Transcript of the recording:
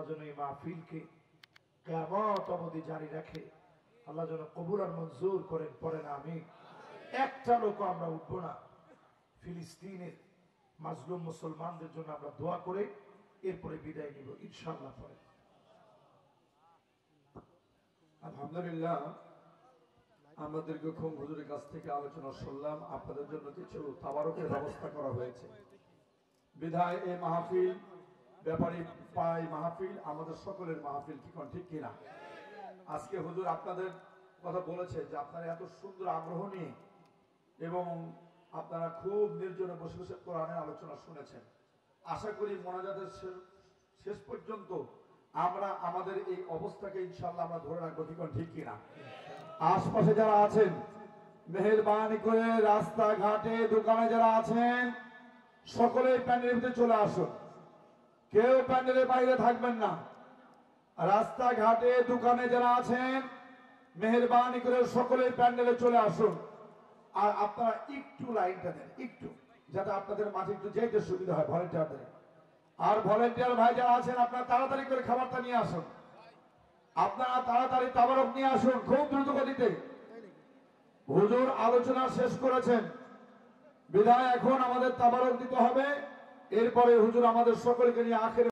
যেন এই মাহফিলকে কিয়ামত অবধি জারি রাখে। আল্লাহ যেন কবুল আর মঞ্জুর করেন, পড়েন আমিন। একটা লোক আমরা উঠবো না। ফিলিস্তিনের মাজলুম মুসলমানদের জন্য আমরা দোয়া করে এরপরে বিদায় নিব ইনশাআল্লাহ। পড়েন। আলহামদুলিল্লাহ, আমরা দীর্ঘক্ষণ হুজুরের কাছ থেকে আলোচনা শুনলাম। আপনাদের জন্য কিছু তাবারকের ব্যবস্থা করা হয়েছে। বিধায় এই মাহফিল ব্যাপারী পাই মাহফিল আমাদের সকলের মাহফিল, কি কোন ঠিক কিনা? আজকে হুজুর আপনাদের কথা বলেছে যে আপনারা এত সুন্দর আগ্রহ নিয়ে এবং আপনারা খুব নির্জনে বসে বসে কোরআনের আলোচনা শুনেছেন। আশা করি মোনাজাতের শেষ পর্যন্ত আমরা আমাদের এই অবস্থাকে ইনশাআল্লাহ আমরা ধরে রাখবো, কি কোন ঠিক কিনা? আশপাশে যারা আছেন মেহেরবানি করে রাস্তাঘাটে দোকানে যারা আছেন সকলেই প্যান্ডেলের ভিতরে চলে আসুন। কেউ প্যান্ডেলের বাইরে থাকবেন না। রাস্তাঘাটে দোকানে যারা আছেন মেহেরবানি করে সকলেই প্যান্ডেলে চলে আসুন। আর আপনারা একটু লাইনটা দেন, একটু, যাতে আপনাদের মাঝে একটু যেতে সুবিধা হয় ভলেন্টিয়ারদের। আর ভলেন্টিয়ার ভাই যারা আছেন আপনারা তাড়াতাড়ি করে খাবারটা নিয়ে আসুন। আপনারা তাড়াতাড়ি তাবারক নিয়ে আসুন খুব দ্রুত গতিতে। হুজুর আলোচনা শেষ করেছেন, বিধায় এখন আমাদের তাবারক দিতে হবে। এরপরে হুজুর আমাদের সকলকে নিয়ে আখের